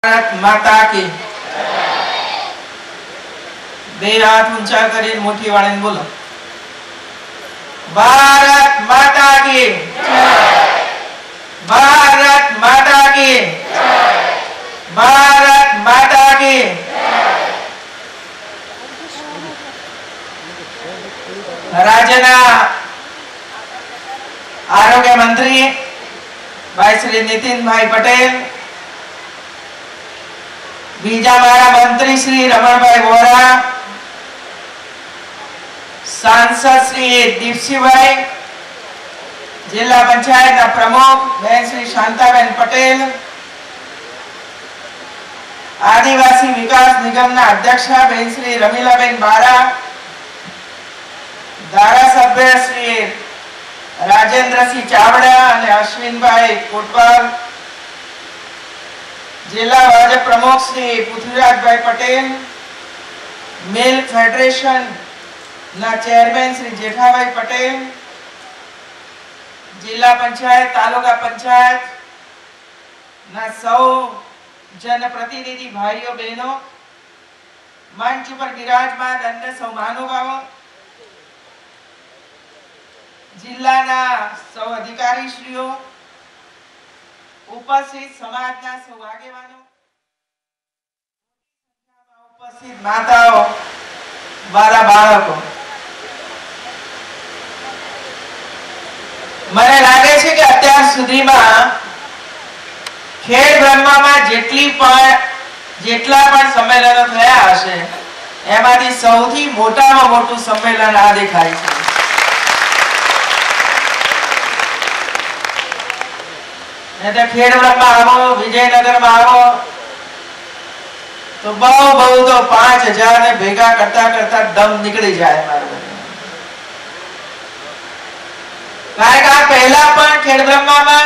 भारत माता की બે હાથ ઊંચા કરી મોટી વાળીને બોલો, ભારત માતા की भारत माता की भारत माता की। રાજ્યના આરોગ્ય મંત્રી ભાઈ શ્રી નીતિનભાઈ પટેલ, बीजा मारा मंत्री श्री रमणभाई वोरा, सांसद श्री दीपसिंहभाई, जिला पंचायत प्रमुख बहन श्री शांताबेन पटेल, आदिवासी विकास निगम अध्यक्ष बहन श्री रमीलाबेन बारा, धारासभ्य श्री राजेंद्र सिंह चावड़ा और अश्विन भाई कोटवाल, जिला भाजप प्रमुख श्री पृथ्वीराज भाई पटेल, मिल्क फेडरेशन ना चेयरमैन श्री जेठाभाई पटेल, जिला पंचायत तालुका पंचायत ना सौ जनप्रतिनिधि भाइयों बहनों, मंच पर विराजमान अन्य सौ महानुभावों, जिला ना सौ अधिकारी श्रीओ, उपस्थित समाजना सौ આગેવાનો, ઉપસ્થિત માતાઓ, મારા બાળકો, મને લાગે છે કે અત્યાર સુધીમાં ખેડ બ્રહ્મામાં જેટલા પણ સંમેલનો થયા હશે એમાંથી સૌથી મોટામાં મોટું સંમેલન આ દેખાય છે। खेड़ ब्रह्मा आवो, विजयनगर में आवो तो बहु तो 5000 ने भेगा करता करता दम निकली जाए मारे। कारण के पहला पण खेड़ ब्रह्मा में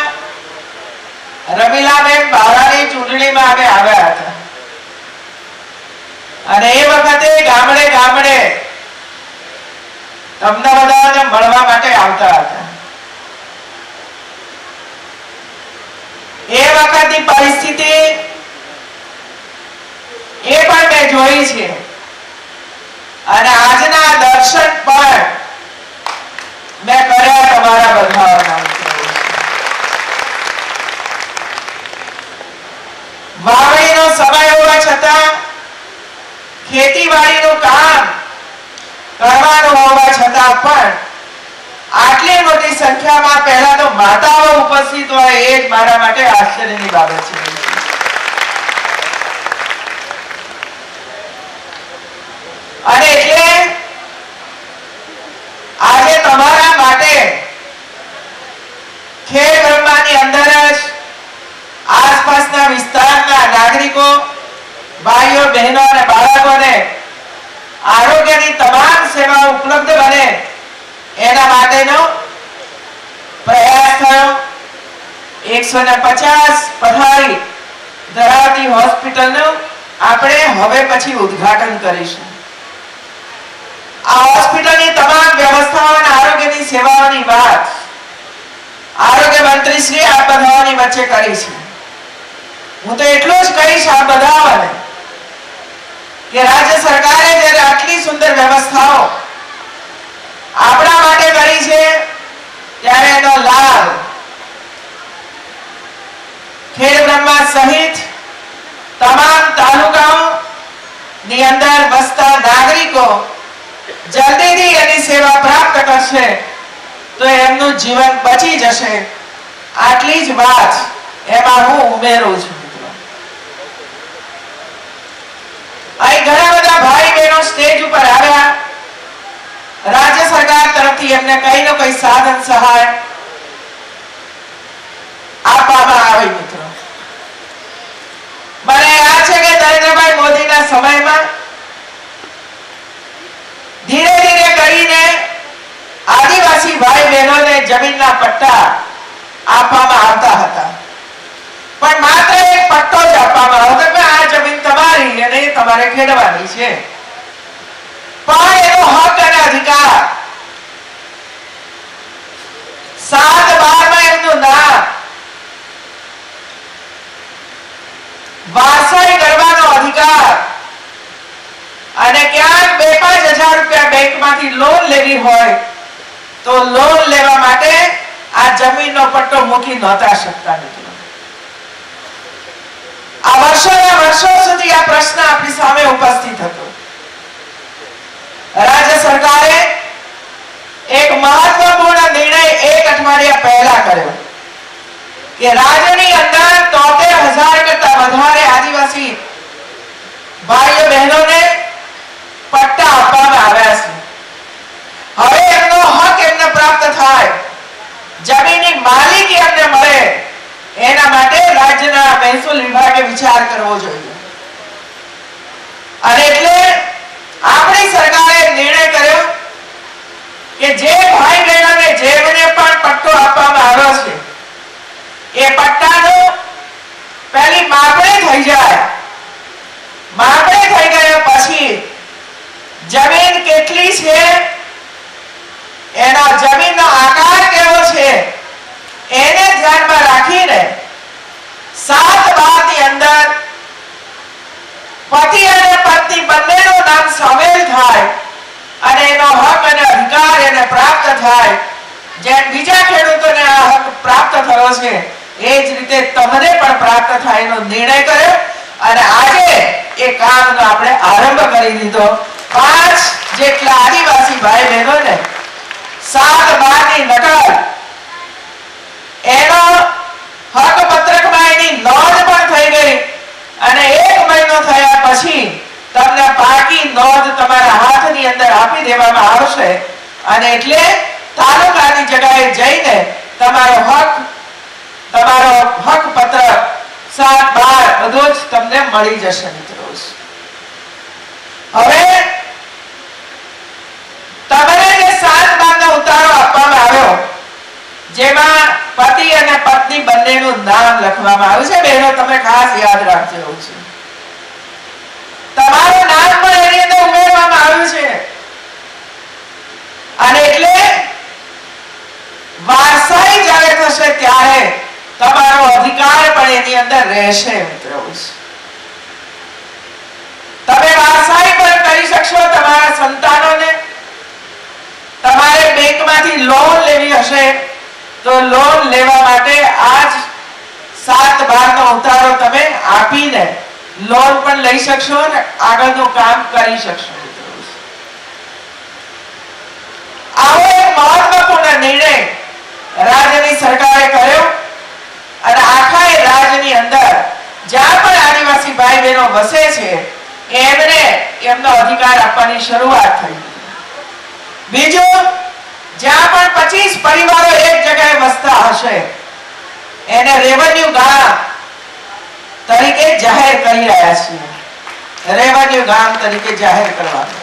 रमीलाबेन बारानी चूंटणी में आगे આવ્યા હતા અને એ વખતે ગામડે ગામડે તમને બધાને મળવા માટે આવતા હતા। એ વખતની પરિસ્થિતિ એ પણ મેં જોઈ છે અને આજના દર્શન પણ મેં કર્યા તમારા બધાના। વાવણીનો સમય હોવા છતાં ખેતીવાડીનું કામ કરવાનું હોવા છતાં પણ આટલી મોટી સંખ્યામાં પહેલા તો માતાઓ ઉપસ્થિત હોય એ જ મારા માટે આશ્ચર્યની બાબત છે। અને એટલે આજે તમારા માટે ખેડ બ્રહ્માની અંદર જ આસપાસના વિસ્તારના નાગરિકો, ભાઈઓ, બહેનો અને બાળકોને આરોગ્યની તમામ સેવાઓ ઉપલબ્ધ બને એના માટેનો પ્રયાસ થયો। 150 પથારી ધરાવતી હોસ્પિટલનું આપણે હવે પછી ઉદ્ઘાટન કરીશું। આ હોસ્પિટલની તમામ વ્યવસ્થાઓ અને આરોગ્યની સેવાઓની વાત આરોગ્ય મંત્રી શ્રી આ બધાની વચ્ચે કરી છે। હું તો એટલું જ કહીશ આ બધાને કે રાજ્ય સરકારે જ્યારે આટલી સુંદર વ્યવસ્થાઓ આપણા માટે કરી છે ત્યારે એનો લાભ ખેડ બ્રહ્મા સહિત તમામ તાલુકાઓની અંદર વસતા નાગરિકો જલ્દીથી એની સેવા પ્રાપ્ત કરશે તો એમનું જીવન બચી જશે। આટલી જ વાત એમાં હું ઉમેરું છું। અહીં ઘણા બધા ભાઈ બહેનો સ્ટેજ ઉપર આવ્યા, राज्य सरकार तरफ एमने कई न कई साधन सहाय आपवामां आवे। मित्रों, मने याद छे के नरेंद्रभाई मोदीना समयमां धीरे धीरे करीने आदिवासी भाई बहनोने जमीनना पट्टा आपवामां आवता हता, पण मात्र एक पट्टो ज आपवामां आवतो के आ जमीन तमारी अने तमारे खेडवानी छे, पण एनो हक અને अधिकार 7/12 માં એમનું નામ વારસાઈ કરવાનો અધિકાર અને ક્યાંક 2-5 હજાર રૂપિયા બેંકમાંથી લોન લેવી હોય તો લોન લેવા માટે આ જમીનનો પટ્ટો મૂકી નહોતા શકતા. આ વર્ષો સુધી આ પ્રશ્ન આપણી સામે ઉપસ્થિત હતો. રાજ્ય સરકારે એક મહત્વપૂર્ણ નિર્ણય 1 અઠવાડિયા પહેલા કર્યો કે રાજ્યની અંદર 73,000 કરતા વધારે આદિવાસી ભાઈઓ બહેનોને પટ્ટા આપવામાં આવ્યા છે. હવે એમનો હક એમને પ્રાપ્ત થાય, જમીનની માલિકી એમને મળે, એના માટે રાજ્યના મહેસૂલ વિભાગે વિચાર કરવો જોઈએ. અને એટલે આપણી સરકારે નિર્ણય કર્યો કે જે ભાઈ બહેનોને જેમને પણ પટ્ટો આપવામાં આવ્યો છે એ પટ્ટાનો પહેલી માપણી થઈ જાય. માપણી થઈ ગયા પછી જમીન કેટલી છે, એનો જમીનનો આકાર કેવો છે, એને ધ્યાનમાં રાખીને 7/12 ની અંદર પતિ અને પત્ની બંનેનું નામ સામેલ થાય અને એનો હક અને અધિકાર એને પ્રાપ્ત થાય. જેમ બીજા ખેડૂતોને આ હક પ્રાપ્ત થયો છે એ જ રીતે તમને પણ પ્રાપ્ત થાય એનો નિર્ણય કર્યો અને આજે એ કામનો આપણે આરંભ કરી દીધો. 5 જેટલા આદિવાસી ભાઈ બહેનોને 7/12 ની નકલ એનો હક પત્રકમાં એની નોંધ પણ થઈ ગઈ અને 1 મહિનો થયા પછી તમને પાકી નોંધ તમારા હાથની અંદર આપી દેવામાં આવશે અને એટલે તાલુકાની જગ્યાએ જઈને તમારો હક પત્રક 7/12 બધું જ તમને મળી જશે મિત્રો. હવે તમને જે 7/12 નો ઉતારો આપવામાં આવ્યો જેમાં પતિ અને પત્ની બંનેનું નામ લખવામાં આવ્યું છે. બહેનો તમે ખાસ યાદ રાખજો. એવું છે તમારું નામ પણ એની અંદર ઉમેરવામાં આવ્યું છે અને એટલે વારસાઈ જ્યારે થશે ત્યારે તમારો અધિકાર પણ એની અંદર રહેશે મિત્રો. તમે વારસાઈ પણ કરી શકશો તમારા સંતાનોને. તમારે બેંકમાંથી લોન લેવી હશે તો લોન લેવા માટે આજ 7/12 નો ઉતારો તમે આપીને લોન પણ લઈ શકશો અને આગળનું કામ કરી શકશો. આવો એક મહત્વપૂર્ણ નિર્ણય રાજ્યની સરકારે કર્યો અને આખા રાજ્યની અંદર જ્યાં પણ આદિવાસી ભાઈ બહેનો વસે છે એમને એમનો અધિકાર આપવાની શરૂઆત થઈ. બીજું, જ્યાં પણ 25 પરિવારો એક જગ્યાએ વસતા હશે એને રેવન્યુ ગામ તરીકે જાહેર કરી રહ્યા છીએ. રેવન્યુ ગામ તરીકે જાહેર કરવાનું.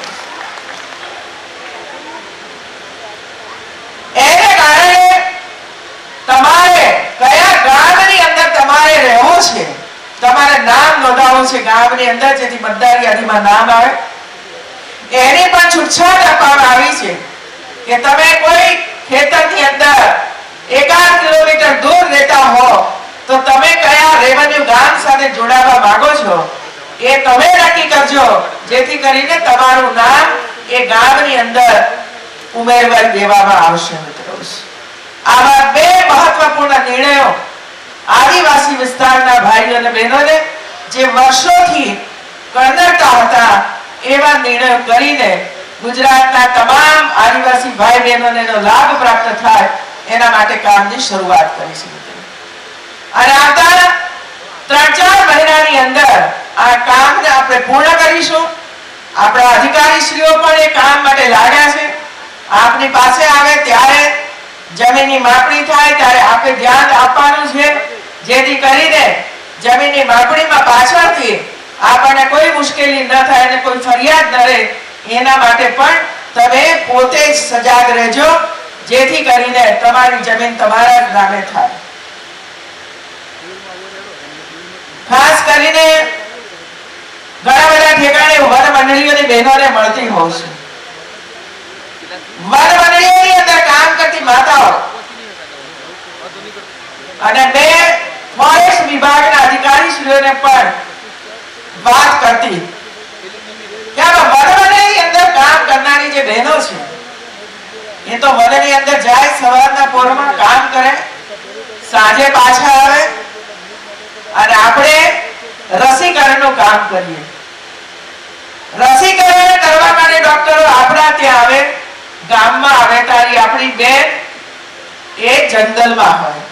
એને કારણે તમારે કયા ગામની અંદર તમારે રહેવું છે, તમારે નામ નોંધાવવું છે ગામની અંદર જેથી મતદાર યાદીમાં નામ આવે, એની પણ છૂટછાટ આપવામાં આવી છે કે તમે કોઈ ખેતરની અંદર 1 કિલોમીટર દૂર રહેતા હો તો તમે કયા રેવન્યુ ગામ સાથે જોડાવા માંગો છો એ તમે નક્કી કરજો જેથી કરીને તમારું નામ એ ગામની અંદર ઉમેરવા દેવામાં આવશે મિત્રો. આવા 2 મહત્વપૂર્ણ નિર્ણયો આદિવાસી વિસ્તારના ભાઈઓ અને બહેનોને જે વર્ષોથી કરતા હતા એવા નિર્ણયો કરીને ગુજરાતના તમામ આદિવાસી ભાઈ બહેનોને લાભ પ્રાપ્ત થાય એના માટે કામની શરૂઆત કરી છે. અને આવતા 3-4 મહિનાની અંદર આ કામને આપણે પૂર્ણ કરીશું. આપણા અધિકારીશ્રીઓ પણ એ કામ માટે લાગ્યા છે. આપની પાસે આવે ત્યારે જમીનની માપણી થાય ત્યારે આપણે ધ્યાન આપવાનું છે જેથી કરીને જમીનની માપણીમાં પાછળથી આપણને કોઈ મુશ્કેલી ન થાય અને કોઈ ફરિયાદ ન રહે એના માટે પણ તમે પોતે જ સજાગ રહેજો જેથી કરીને તમારી જમીન તમારા નામે થાય. ખાસ કરીને ઘણા બધા ઠેકાણે વન મંડળીઓની બહેનોને મળતી હોય છે. વન મંડળીઓની અંદર કામ કરતી માતાઓ અને 2 ફોરેસ્ટ વિભાગના અધિકારીશ્રીઓને પણ વાત કરતી કે વનની અંદર કામ કરનારી જે બહેનો છે એ તો વનની અંદર જાય, સવારના પોરમાં કામ કરે, સાંજે પાછા આવે, અને આપણે રસીકરણનું કામ કરીએ. રસીકરણ કરવા માટે ડોક્ટરો આપણા ત્યાં આવે, ગામમાં આવે, તારી આપણી બેન એ જંગલમાં હોય,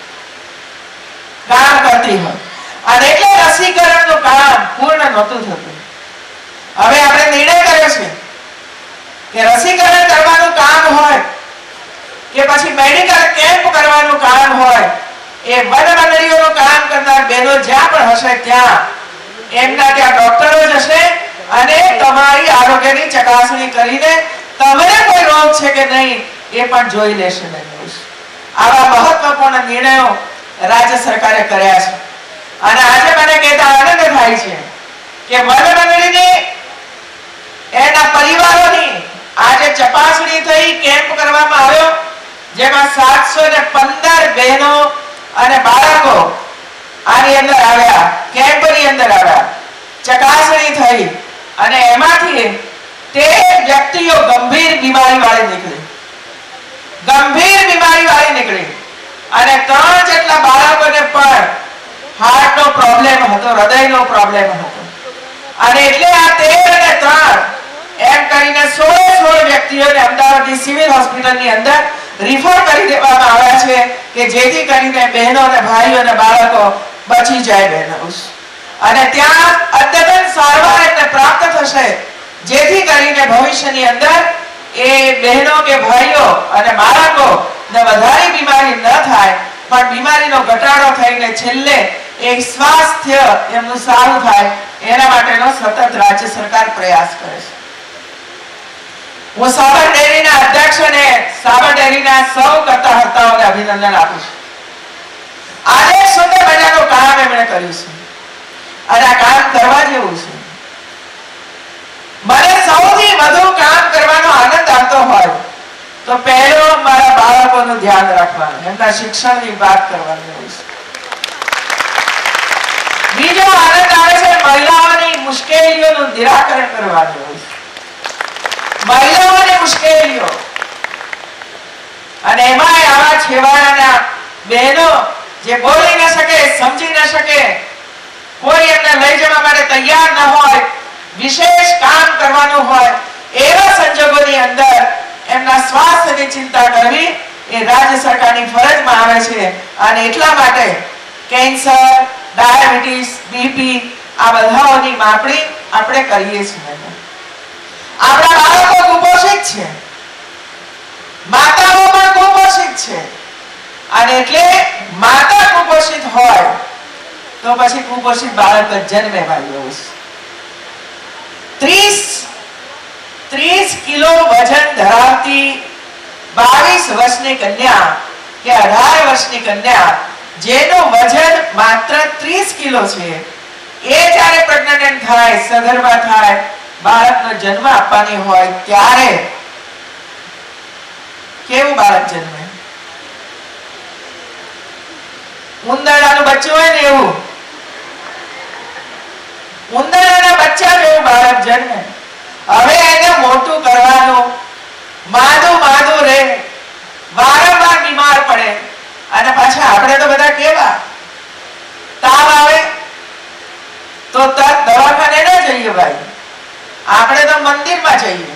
કામ કરતી હોય, અને એટલે રસીકરણનું કામ પૂર્ણ નહોતું થતું. હવે આપણે નિર્ણય કર્યો છે કે રસીકરણ કરવાનું કામ હોય કે પછી મેડિકલ કેમ્પ કરવાનું કામ હોય, એ વનમંડળીઓનું કામ કરનાર બહેનો જ્યાં પણ હશે ત્યાં એમના ત્યાં ડોક્ટરો જ હશે, અને તમારી આરોગ્યની ચકાસણી કરીને તમને કોઈ રોગ છે કે નહીં એ પણ જોઈ લેશે. આવા મહત્વપૂર્ણ નિર્ણયો રાજ્ય સરકારે કર્યા છે, અને આજે મને કહેતા આનંદ થાય છે કે વનમંડળીની એના પરિવારોની આજે ચકાસણી થઈ, કેમ્પ કરવામાં આવ્યો, જેમાં 715 બહેનો અને બાળકો આની અંદર આવ્યા, કેમ્પની અંદર આવ્યા, ચકાસણી થઈ, અને એમાંથી 13 વ્યક્તિઓ ગંભીર બીમારી વાળી નીકળી, અને 3 જેટલા બાળકોને પણ હાર્ટનો પ્રોબ્લેમ હતો, હૃદયનો પ્રોબ્લેમ હતો, અને એટલે આ 13 અને 3 એમ કરીને 16 વ્યક્તિઓને અમદાવાદની સિવિલ હોસ્પિટલની અંદર રિફર કરી દેવામાં આવ્યા છે કે જેથી કરીને બહેનો અને ભાઈઓ અને બાળકો બચી જાય બહેનો, અને ત્યાં અદ્યતન સારવાર એમને પ્રાપ્ત થશે, જેથી કરીને ભવિષ્યની અંદર એ બહેનો કે ભાઈઓ અને બાળકો ને વધારે બીમારી ન થાય, પણ બીમારીનો ઘટાડો થઈને છેલ્લે એક સ્વાસ્થ્ય એમનું સારું થાય, એના માટેનો સતત રાજ્ય સરકાર પ્રયાસ કરે છે. હું સાબર ડેરીના અધ્યક્ષ અને સાબર ડેરીના સૌ કરતા હર્તાઓને અભિનંદન આપું છું. આજે સુંદર મજાનું કામ એમણે કર્યું છે, અને આ કામ કરવા જેવું છે. મને સૌથી વધુ કામ કરવાનો આનંદ આવતો હોય તો પહેલો મારા બાળકોનું ધ્યાન રાખવાનું, એમના શિક્ષણની વાત કરવાની હોય છે. બીજો આનંદ આવે છે મહિલાઓની મુશ્કેલીઓનું નિરાકરણ કરવાનું હોય છે. મહિલાઓની મુશ્કેલીઓ, અને એમાં આવા છેવાડાના બહેનો જે બોલી ન શકે, સમજી ન શકે, કોઈ એમને લઈ જવા માટે તૈયાર ન હોય, વિશેષ કામ કરવાનું હોય, એવા સંજોગોની અંદર એમના સ્વાસ્થ્યની ચિંતા કરવી એ રાજ્ય સરકારની ફરજમાં આવે છે. અને એટલા માટે કેન્સર, ડાયાબિટીસ, બીપી આ બધાઓની માપણી આપણે કરીએ છીએ. આપણા બાળકો કુપોષિત છે, માતાઓ પણ કુપોષિત છે, અને એટલે માતા કુપોષિત હોય તો પછી કુપોષિત બાળક જન્મે વાળો 30 કિલો વજન ધરાવતી 22 વર્ષની કન્યા કે 18 વર્ષની કન્યા જેનું વજન માત્ર 30 કિલો છે, એ જ્યારે પ્રેગ્નન્ટ થાય, સગર્ભા થાય, બાળકનો જન્મ આપવાની હોય ત્યારે કેવું બાળક જન્મે? ઉંદરડાનું બચ્ચું હોય ને એવું, ઉંદરડાના બચ્ચા જેવું બાળક જન્મે. હવે એને મોટું કરવાનું, માદું રહે, વારંવાર બીમાર પડે, અને પાછા આપણે તો બધા કેવા, તાવ આવે તો દવાખાને ન જઈએ ભાઈ, આપણે તો મંદિરમાં જઈએ,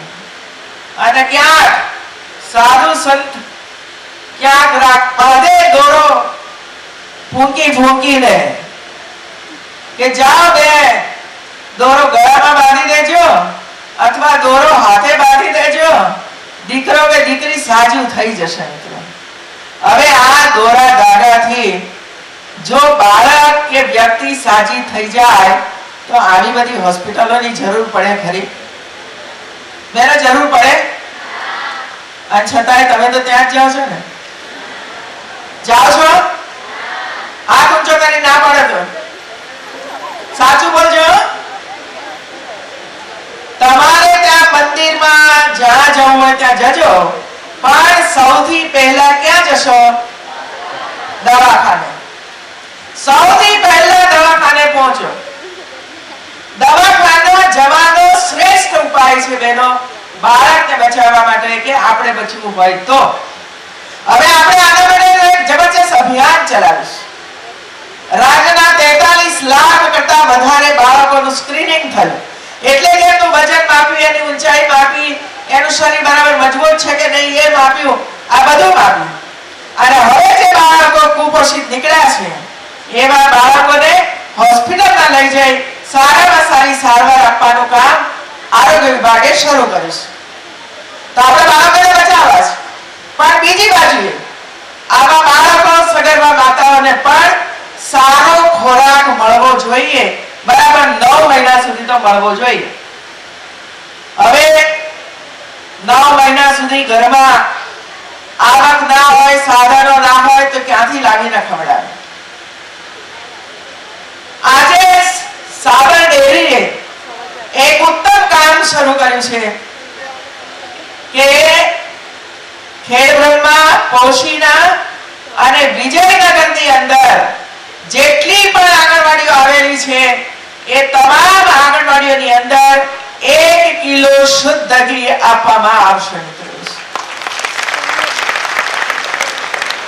અને ક્યાંક સાધુ સંત ક્યાંક પાદે દોરો ફૂંકીને કે જાઓ બે દોરો ગળામાં બાંધી દેજો, અથવા દોરો હાથે બાંધી દેજો, દીકરો કે દીકરી સાજું થઈ જશે. હવે આ દોરા ધાગાથી જો બાળક કે વ્યક્તિ સાજી થઈ જાય તો આવી બધી હોસ્પિટલોની જરૂર પડે ખરી? બેનો જરૂર પડે? અને છતાંય તમે તો ત્યાં જ જાઓ છો ને? જાઓ છો? હાથ ઊંચો કરી ના પડે તો સાચું બોલજો. તમારે ત્યાં મંદિરમાં જ્યાં જવું હોય ત્યાં જજો, પણ સૌથી પહેલા ક્યાં જશો? દવાખાને. સૌથી પહેલા દવાખાને પહોંચો. દવા ઉપાય છે બહેનો બાળકને બચાવવા માટે કે આપણે બચવું હોય તો. હવે આપણે આના માટે એક જબરજસ્ત અભિયાન ચલાવીશું. રાજ્યના 43 લાખ કરતા વધારે બાળકોનું સ્ક્રીનિંગ થયું, એટલે કે એનું વજન માપ્યું, એની ઊંચાઈ માપી, એનું શરીર બરાબર મજબૂત છે કે નહીં એ માપ્યું, આ બધું માપ્યું. અને હવે જે બાળકો કુપોષિત નીકળ્યા છે એવા બાળકોને હોસ્પિટલમાં લઈ જઈ સારામાં સારી સારવાર આપવાનું કામ આરોગ્ય વિભાગે શરૂ કર્યું છે. તો આપણે બાળકોને બચાવવા છે, પણ બીજી બાજુએ આવા બાળકો સગર્ભા માતાઓને પણ સારો ખોરાક મળવો જોઈએ, બરાબર 9 મહિના સુધી તો મળવો જોઈએ. હવે 9 મહિના સુધી ઘરમાં આવક ના હોય, સાધનો ના હોય તો ક્યાંથી લાવીને ખવડાવે? આજે સાબર ડેરીએ એક ઉત્તમ કામ શરૂ કર્યું છે કે ખેડબ્રહ્મા, પોશીના અને વિજયનગરની અંદર જેટલી પણ આંગણવાડીઓ આવેલી છે એ તમામ આંગણવાડીઓની અંદર 1 કિલો શુદ્ધ ઘી આપવામાં આવશે.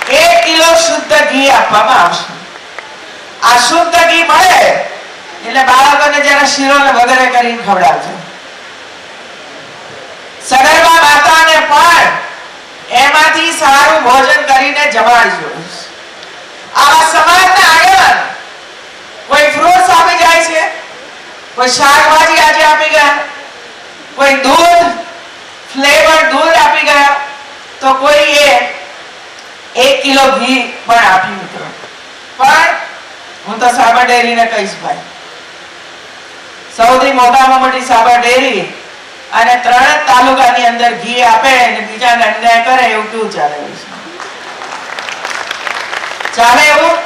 1 કિલો શુદ્ધ ઘી આપવામાં આવશે. આ શુદ્ધ ઘી મળે એટલે બાળકોને જરા શીરો ને વગેરે કરીને ખવડાવજો. સગર્ભા માતાને પણ એમાંથી સારું ભોજન કરીને જમાડજો. આવા સમાજના આગેવાન કોઈ ફ્રૂટ્સ આપી જાય છે, કોઈ શાકભાજી આજે આપી ગયા, કોઈ દૂધ ફ્લેવર દૂધ આપી ગયા, તો કોઈએ 1 કિલો ઘી પણ આપ્યું. મિત્રો પણ હું તો સાબર ડેરીને કહીશ ભાઈ, સૌથી મોટામાં મોટી સાબર ડેરી અને 3 તાલુકાની અંદર ઘી આપે અને બીજાને અન્યાય કરે એવું કેવું ચાલે? ચાલે એવું?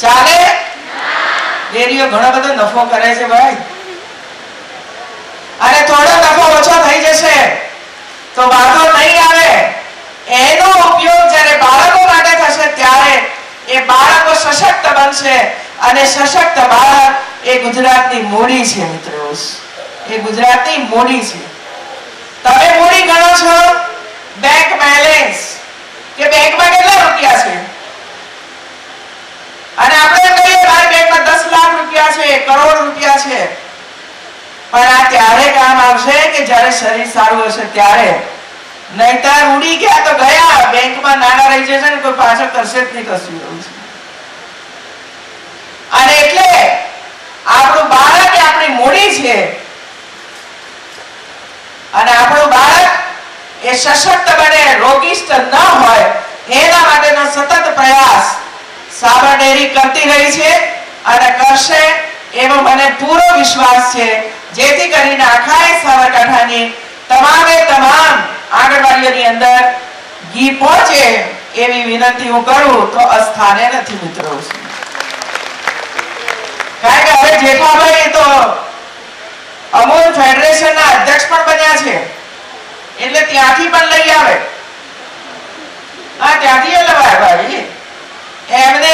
ચાલે? ડેરીઓ ઘણો બધો નફો કરે છે ભાઈ, અને થોડો નફો ઓછો થઈ જશે તો વાંધો નહીં આવે. એનો ઉપયોગ જ્યારે બાળકો માટે થશે ત્યારે એ બાળકો સશક્ત બનશે, અને સશક્ત બાળક એ ગુજરાતની મૂડી છે. મિત્રો એ ગુજરાતની મૂડી છે. તમે મૂડી ગણો છો બેંક બેલેન્સ, કે બેંકમાં કેટલા રૂપિયા છે, અને આપણે કહીએ ભાઈ બેંકમાં 10 લાખ રૂપિયા છે, કરોડ રૂપિયા છે, પણ આ ત્યારે કામ આવશે કે જ્યારે શરીર સારું હશે ત્યારે. નહીતર ઉડી ગયા તો ગયા, બેંકમાં નાના રહી જશે ને કોઈ પાછળ કરશે જ નહીં કશું એવું છે. અને એટલે આપણું બાળક એ આપણી મૂડી છે, અને આપણું બાળક એ સશક્ત બને, રોગિષ્ટ ન હોય એના માટેનો સતત પ્રયાસ સાબર ડેરી કરતી રહી છે અને કરશે એવો મને પૂરો વિશ્વાસ છે, જેથી કરીને આખા સાબરકાંઠાની તમામે તમામ આંગણવાડીઓની અંદર ઘી પહોંચે એવી વિનંતી હું કરું તો અસ્થાને નથી. મિત્રો કારણ કે હવે જેઠાભાઈ તો અમૂલ ફેડરેશનના અધ્યક્ષ પણ બન્યા છે, એટલે ત્યાંથી પણ લઈ આવે. હા, ત્યાંથી લવાય ભાઈ. એમને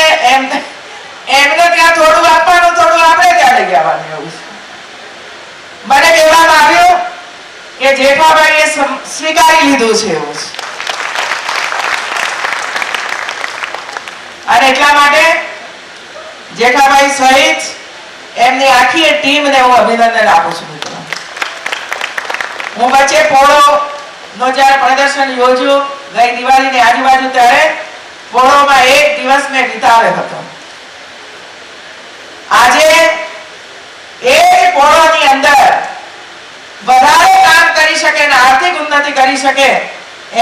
ત્યાં થોડું આપવાનું, થોડું આપણે ત્યાં લઈ આવવાનું એવું છે. મને કહેવામાં આવ્યું કે જેઠાભાઈએ સ્વીકારી લીધું છે એવું છે, અને એટલા માટે જેઠાભાઈ સહિત એમની આખી ટીમને હું અભિનંદન આપું છું. હું વચ્ચે પોળો નો જ્યારે પ્રદર્શન યોજ્યું ગઈ દિવાળીની આજુબાજુ, ત્યારે પોળોમાં 1 દિવસ મેં વિતાવ્યો હતો. આજે એ પોળોની અંદર વધારે કામ કરી શકે અને આર્થિક ઉન્નતિ કરી શકે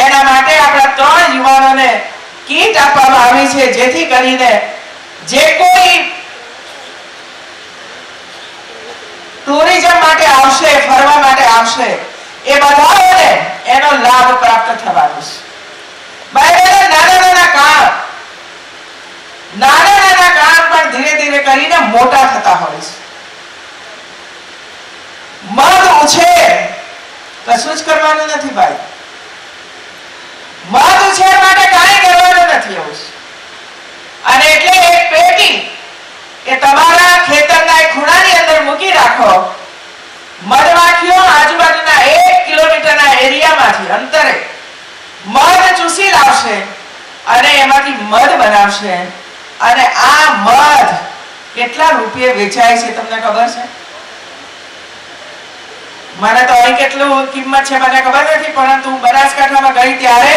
એના માટે આપણા 3 યુવાનોને કીટ આપવામાં આવી છે, જેથી કરીને જે કોઈ ટુરિઝમ માટે આવશે, ફરવા માટે આવશે, એ બધાને એનો લાભ પ્રાપ્ત થવાનો છે. નાના કામ પણ ધીરે ધીરે કરીને મોટા થતા હોય છે. મધ ઉછેર કશું જ કરવાનું નથી ભાઈ, મધ ઉછેર માટે કાંઈ કરવાનું નથી એવું છે. અને એટલે એક પેટી એ તમારા ખેતરના એક ખૂણાની અંદર મૂકી રાખો, મધમાખી આવશે અને એમાંથી મધ બનાવશે અને આ મધ કેટલા રૂપિયે વેચાય છે તમને ખબર છે? મને તો અહીં કેટલું કિંમત છે મને ખબર નથી, પરંતુ હું બનાસકાંઠામાં ગઈ ત્યારે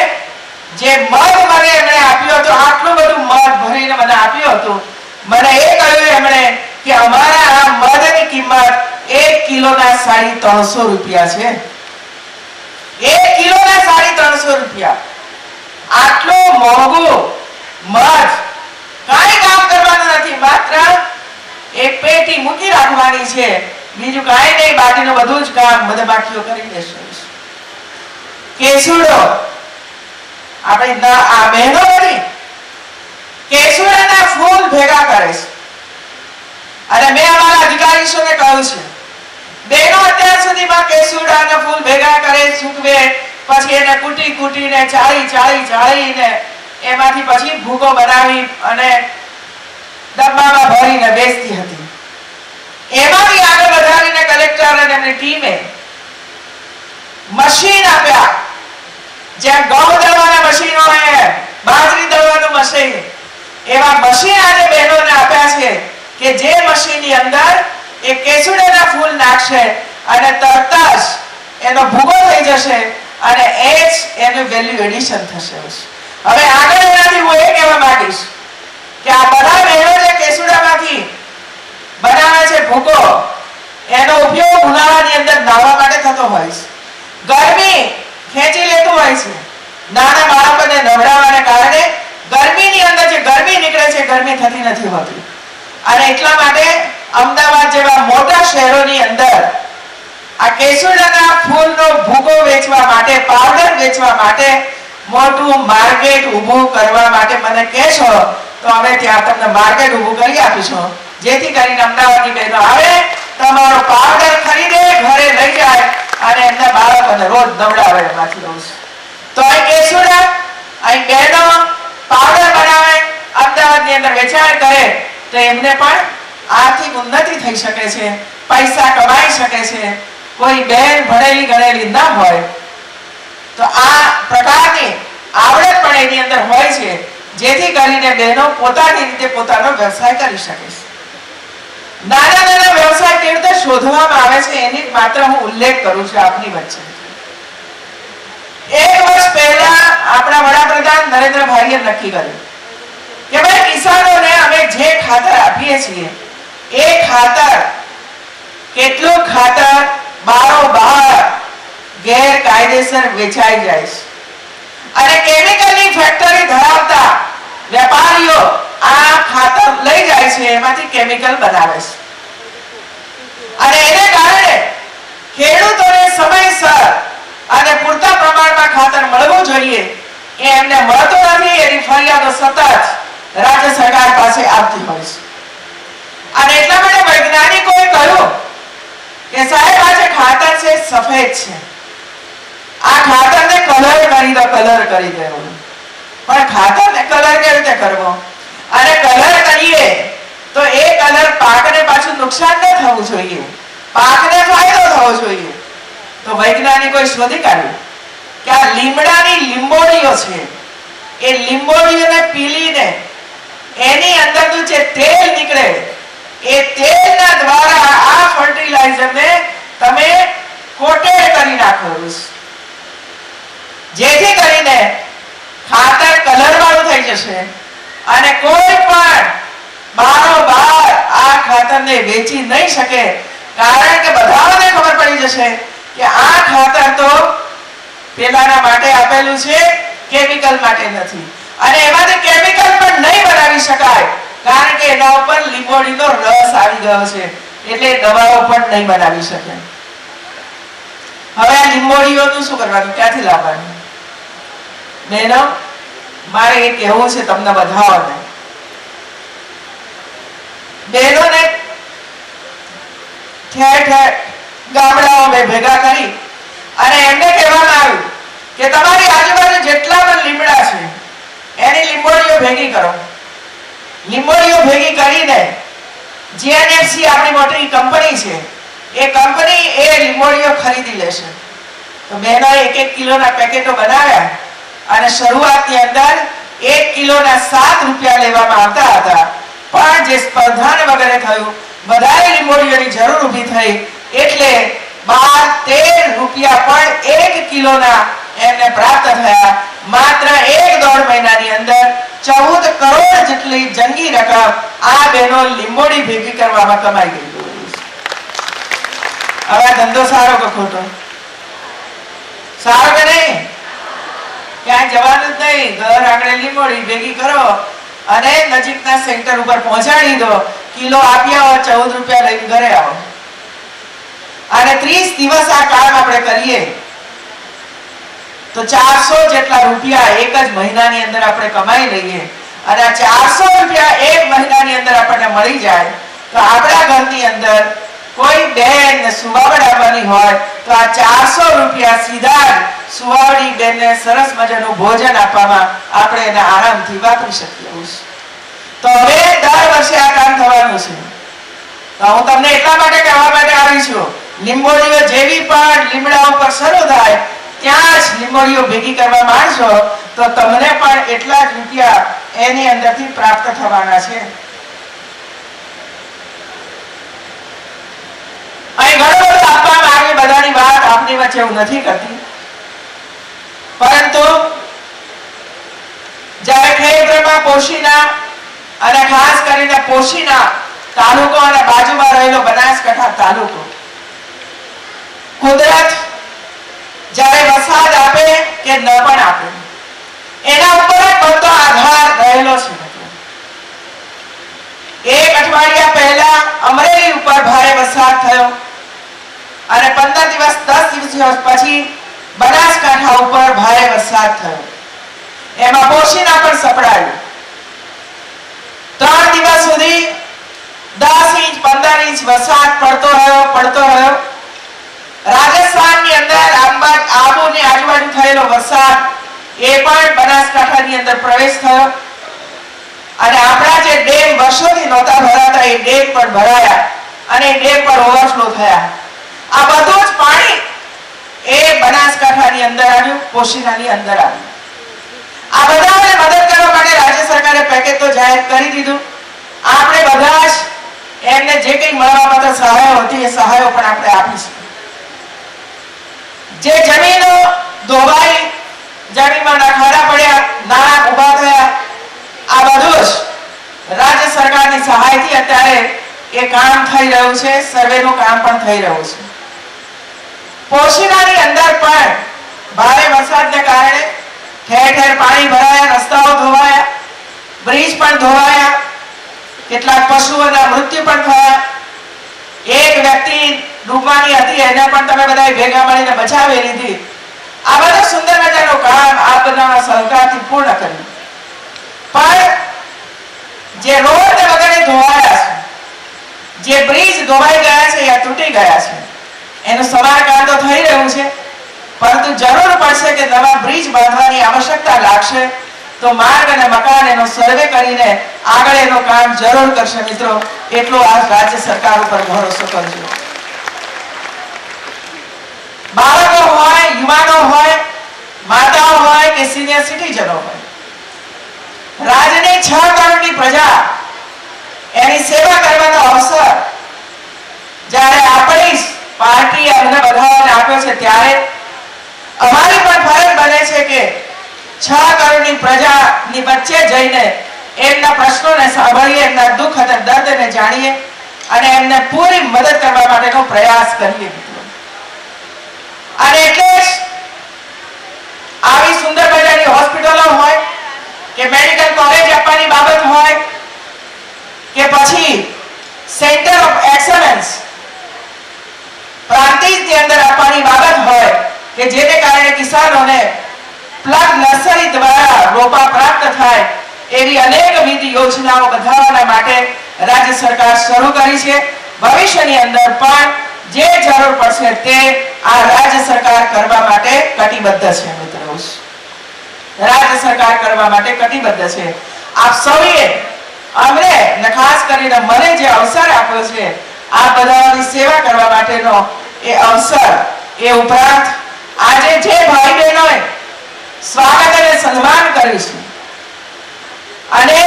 જે મધ મને એમણે આપ્યો હતો, આટલું બધું મધ ભરીને મને આપ્યું હતું, મને એ કહ્યું એમણે કે અમારા આ મધની કિંમત 1 કિલોના 350 રૂપિયા છે. 1 કિલોના 350 રૂપિયા. આટલું મોંઘું મધ કાંઈ કામ કરવાનું નથી, માત્ર એક પેટી મૂકી રાખવાની છે, બીજું કાંઈ નહીં, બાકીનું બધું જ કામ મધમાખીઓ કરી દેશે. કેસુડો આપણે આ બહેનો બની કેસુડાના ફૂલ ભેગા કરે છે અને મેં અમારા અધિકારીઓને કહ્યું છે બહેનો અત્યાર સુધીમાં કેસુડાના ફૂલ ભેગા કરે, સૂકવે, પછી એને કૂટીને ચાળીને એમાંથી પછી ભૂકો બનાવી અને ડબ્બામાં ભરીને વેચતી હતી. એમાંથી આગળ વધારીને કલેક્ટર અને એમની ટીમે મશીન આપ્યા, જ્યાં ઘઉં દળવાના મશીનો હોય, બાજરી દળવાનું મશીન, એવા મશીન આજે બહેનોને આપ્યા છે કે જે મશીનની અંદર એ કેસુડાના ફૂલ નાખશે અને તરત જ એનો ભૂકો થઈ જશે અને એ જ એનું વેલ્યુ એડિશન થશે. હવે આગળ એનાથી હું એ કહેવા માંગીશ કે આ બધા બહેનો જે કેસુડામાંથી બનાવે છે ભૂકો, એનો ઉપયોગ ઉનાળાની અંદર નાહવા માટે થતો હોય છે. ગરમી ખેંચી લેતું હોય છે, નાના બાળકોને નવડાવવાને કારણે ગરમીની અંદર જે ગરમી નીકળે છે ગરમી થતી નથી હોતી અને એટલા માટે અમદાવાદ જેવા મોટા શહેરોની અંદર આ કેસુડાના ફૂલનો ભૂકો વેચવા માટે, પાવડર વેચવા માટે મોટું માર્કેટ ઊભું કરવા માટે મને કહેશો તો અમે ત્યાં તમને માર્કેટ ઊભું કરી આપીશું, જેથી કરીને અમદાવાદની બહેનો આવે, તમારો પાવડર ખરીદે, ઘરે લઈ જાય અને એમના બાળકોને રોજ નવડાવે. એમાંથી રોજ તો અહીં કેસુડા, અહીં બહેનો પાવડર બનાવે, અમદાવાદની અંદર વેચાણ કરે તો એમને પણ આર્થિક ઉન્નતિ થઈ શકે છે, પૈસા કમાઈ શકે છે. કોઈ બહેન ભણેલી ગણેલી ન હોય તો આ પ્રકારની આવડત પણ એની અંદર હોય છે, જેથી કરીને બહેનો પોતાની રીતે પોતાનો વ્યવસાય કરી શકે છે. નાના વ્યવસાય કેવી રીતે શોધવામાં આવે છે એની માત્ર હું ઉલ્લેખ કરું છું આપની વચ્ચે. 1 વર્ષ પહેલા આપણા વડાપ્રધાન નરેન્દ્રભાઈએ નક્કી કર્યું કે ભાઈ કિસાનોને અમે જે ખાતર આપીએ છીએ એ ખાતર, કેટલું ખાતર બારોબાર ગેરકાયદેસર વેચાઈ જાય છે અને કેમિકલની ફેક્ટરી ધરાવતા વેપારીઓ આ ખાતર લઈ જાય છે, એમાંથી કેમિકલ બનાવે છે અને એને કારણે ખેડૂતોને સમયસર અને પૂરતા પ્રમાણમાં ખાતર મળવું જોઈએ એ એમને મળતું નથી. એની ફરિયાદો સતત રાજ્ય સરકાર પાસે આવતી હોય છે અને એટલા માટે વૈજ્ઞાનિકોએ કહ્યું કે સાહેબ આ જે ખાતર છે સફેદ છે, આ ખાતરને કલર કરી દો, પણ ખાતરને કલર કેવી રીતે કરવો અને કલર કરીએ તો એ કલર પાકને પાછું નુકસાન ન થવું જોઈએ, પાકને ફાયદો થવો જોઈએ. તો વૈજ્ઞાનિકોએ શોધી કાઢ્યું કે આ લીમડાની લીંબોળીઓ છે, એ લીંબોળીઓને પીલીને એની અંદરનું જે તેલ નીકળે એ તેલના દ્વારા આ ફર્ટિલાઇઝરને તમે કોટેડ કરી નાખો, જેથી કરીને ખાતર કલર વાળું થઈ જશે અને કોઈ પણ બારોબાર આ ખાતરને વેચી નહીં શકે, કારણ કે બધાને ખબર પડી જશે કે આ ખાતર તો પેલાના માટે આપેલું છે, કેમિકલ માટે નથી અને એમાંથી કેમિકલ પણ નહીં બનાવી શકાય, કારણ કે એના ઉપર લીંબોળીનો રસ આવી ગયો છે, એટલે દવાઓ પણ નહીં બનાવી શકે. હવે આ લીંબોળીઓનું શું કરવાનું, ક્યાંથી લાવવાનું? બહેનો, મારે એ કહેવું છે તમને બધાઓને, બહેનોને ઠેર ઠેર ગામડાઓમાં ભેગા કરી અને એમને કહેવામાં આવ્યું કે તમારી આજુબાજુ જેટલા પણ લીમડા છે એની લીંબોળીઓ ભેગી કરો. લીંબોળીઓ ભેગી કરીને જીએનએફસી આપણી મોટી કંપની છે, એ કંપની એ લીંબોળીઓ ખરીદી લેશે. તો બહેનોએ 1-1 કિલોના પેકેટો બનાવ્યા અને શરૂઆતની અંદર 1 કિલોના 7 રૂપિયા લેવામાં આવતા હતા, પણ જે સ્પર્ધાને વગેરે થયું, વધારે લીંબોડીઓની જરૂર ઊભી થઈ એટલે 12-13 રૂપિયા પણ 1 કિલોના એમને પ્રાપ્ત થયા. માત્ર 1-1.5 મહિનાની અંદર 14 કરોડ જેટલી જંગી રકમ આ બહેનો લીંબોડી ભેગી કરવામાં કમાઈ ગઈ. હવે ધંધો સારો કે ખોટો? સારો કે નહીં? ક્યાંય જવાનું જ નહીં, ઘર આંગણે લીંબોડી ભેગી કરો અને નજીકના સેન્ટર ઉપર પહોંચાડી દો, કિલો આપી આવો, 14 રૂપિયા લઈને ઘરે આવો. અને 30 દિવસ આ કામ આપણે કરીએ તો 400 જેટલા રૂપિયા એક જ મહિનાની અંદર આપણે કમાઈ લઈએ. અને આ 400 રૂપિયા એક મહિનાની અંદર આપણને મળી જાય તો આપણા ઘરની અંદર કોઈ બેન સુવાવડાવવાની હોય તો આ 400 રૂપિયા સીધા સુવાવડી બેનને સરસ મજાનું ભોજન આપવામાં આપણે એને આરામથી વાપરી શકીએ. તો હવે દર વર્ષે આ કામ થવાનું છે. તો હું તમને એટલા માટે કહેવા માટે આવી છું, લીંબોડીઓ જેવી પણ લીમડા ઉપર શરૂ થાય ત્યાં જ લીંબોડીઓ ભેગી કરવા માંડશો તો તમને પણ એટલા જ રૂપિયા એની અંદરથી પ્રાપ્ત થવાના છે. અહીં ઘણું બધું આપવામાં આવે, બધાની વાત આપની વચ્ચે હું નથી કરતી, પરંતુ જ્યારે ખેડબ્રહ્મા પોશીના અને ખાસ કરીને પોશીના તાલુકો અને બાજુમાં રહેલો બનાસકાંઠા તાલુકો, કુદરત જ્યારે વરસાદ આપે કે ન પણ આપે એના ઉપર જ બધો આધાર રહેલો છે. એક અઠવાડિયા પહેલા અમરેલી ઉપર ભારે વરસાદ થયો અને 15 દિવસ 10 દિવસ પછી બનાસકાંઠા ઉપર ભારે વરસાદ થયો. એમાં પોશીના પણ સપડાયું. 3 દિવસ સુધી 10 ઇંચ 15 ઇંચ વરસાદ પડતો રહ્યો. રાજસ્થાનની અંદર આબુની આજુબાજુ થયેલો વરસાદ એ પણ બનાસકાંઠાની અંદર પ્રવેશ થયો અને આપણા જે ડેમ વર્ષોથી નહોતા ભરાતા એ ડેમ પણ ભરાયા અને ડેમ પર ઓવરફ્લો થયા. આ બધું જ પાણી એ બનાસકાંઠાની અંદર આવ્યું, પોશીનાની અંદર આવ્યું. આ બધાને મદદ કરવા માટે રાજ્ય સરકારે પેકેજ તો જાહેર કરી દીધું. આપણે બધા જ એમને જે કંઈ મળવા માટે સહાયો હતી એ સહાયો પણ આપણે આપીશું. જે જમીનો ધોવાઈ, જમીનમાં ખાડા પડ્યા, નાણાં ઉભા થયા, આ બધું જ રાજ્ય સરકારની સહાયથી અત્યારે એ કામ થઈ રહ્યું છે. સર્વેનું કામ પણ થઈ રહ્યું છે. પોશીનાની અંદર પણ ભારે વરસાદને કારણે ઠેર ઠેર પાણી ભરાયા, રસ્તાઓ ધોવાયા, બ્રિજ પણ ધોવાયા, કેટલાક પશુઓના મૃત્યુ પણ થયા. એક વ્યક્તિ ડૂબવાની હતી એને પણ તમે બધા ભેગા મળીને બચાવી લીધી. આ બધું સુંદર મજાનું કામ આ બધાના સહકારથી પૂર્ણ કર્યું. પણ જે રોડ વગેરે ધોવાયા છે, જે બ્રિજ ધોવાઈ ગયા છે યા તૂટી ગયા છે, એનું સમારકામ તો થઈ રહ્યું છે, પરંતુ જરૂર પડશે કે નવા બ્રિજ બાંધવાની આવશ્યકતા લાગશે તો માર્ગ અને મકાન એનો સર્વે કરીને આગળ એનું કામ જરૂર કરશે. મિત્રો, એટલો આ રાજ્ય સરકાર ઉપર ભરોસો કરજો. બાળકો હોય, યુવાનો હોય, માતાઓ હોય કે સિનિયર સિટીઝનો હોય, રાજ્યની 6 કરોડની પ્રજા એની સેવા કરવાનો અવસર જ્યારે આપણી પાર્ટી અમને બધાને આપ્યો છે ત્યારે અમારી પણ ફરજ બને છે કે 6 કરોડની પ્રજાની વચ્ચે જઈને એમના પ્રશ્નોને સાંભળીએ, એમના દુઃખ અને દર્દને જાણીએ અને એમને પૂરી મદદ કરવા માટેનો પ્રયાસ કરીએ. અને એટલે જ આવી સુંદર મજાની હોસ્પિટલો હોય કે મેડિકલ કોલેજ આપવાની બાબત હોય કે પછી સેન્ટર ઓફ એક્સલન્સ પ્રાંતિજની અંદર આપવાની બાબત હોય કે જેને કારણે કિસાનોને પ્લગ નર્સરી દ્વારા રોપા પ્રાપ્ત થાય, એવી અનેકવિધ યોજનાઓ વધારવા માટે રાજ્ય સરકાર શરૂ કરી છે. ભવિષ્યની અંદર પણ જે જરૂર પડશે તે આ રાજ્ય સરકાર કરવા માટે કટિબદ્ધ છે. મિત્રો, રાજ્ય સરકાર કરવા માટે કટિબદ્ધ છે. આપ સૌએ અમને ને ખાસ કરીને મને જે અવસર આપ્યો છે આ બધાની સેવા કરવા માટેનો એ અવસર, એ ઉપરાંત આજે જે ભાઈ બહેનોએ સ્વાગત અને સન્માન કરીશું. અને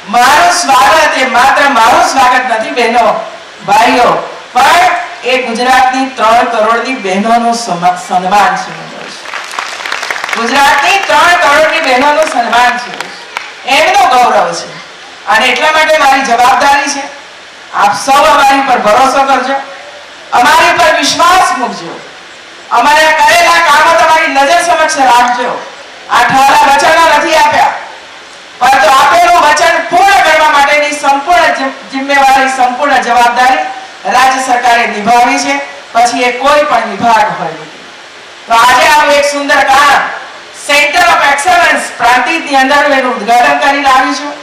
મારું સ્વાગત એ માત્ર મારું સ્વાગત નથી બહેનો ભાઈઓ, પણ એ ગુજરાતની 3 કરોડની બહેનોનું સન્માન છે. ગુજરાતની 3 કરોડની બહેનોનું સન્માન છે, એમનું ગૌરવ છે. અને એટલા માટે મારી જવાબદારી છે, આપ સૌ અમારી પર ભરોસો કરજો, અમારી પર વિશ્વાસ મૂકજો, અમારા કરેલા કામો તમારી નજર સમક્ષ રાખજો. આ ઠાલા વચનો નથી આપ્યા, પરંતુ આપેલું વચન પૂર્ણ કરવા માટેની સંપૂર્ણ જિમ્મેવારી, સંપૂર્ણ જવાબદારી રાજ્ય સરકારે નિભાવી છે, પછી એ કોઈ પણ વિભાગ હોય. તો આજે આવું એક સુંદર કામ સેન્ટર ઓફ એક્સલન્સ પ્રાંતિજની અંદર એનું ઉદ્ઘાટન કરી લાવીશું.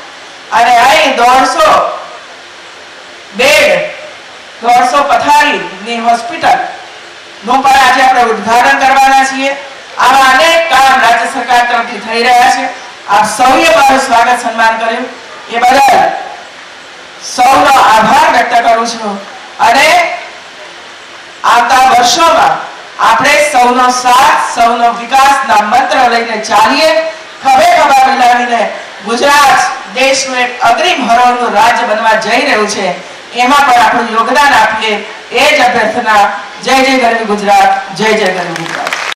અને અહીં 150 બેડ 150 પથારીની હોસ્પિટલ નું પણ આજે આપણે ઉદ્ઘાટન કરવાના છીએ. આવા અનેક કામ રાજ્ય સરકાર તરફથી થઈ રહ્યા છે. આપ સૌએ મારું સ્વાગત સન્માન કર્યું એ બદલ સૌનો આભાર વ્યક્ત કરું છું. અને આવતા વર્ષોમાં આપણે સૌનો સાથ, સૌનો વિકાસના મંત્ર લઈને ચાલીએ, ખભે ખભા મિલાવીને ગુજરાત દેશનું એક અગ્રીમ હરોળનું રાજ્ય બનવા જઈ રહ્યું છે, એમાં પણ આપણું યોગદાન આપીએ. એ જ અભ્યર્થના. જય જય ગરવી ગુજરાત, જય જય ગરવી ગુજરાત.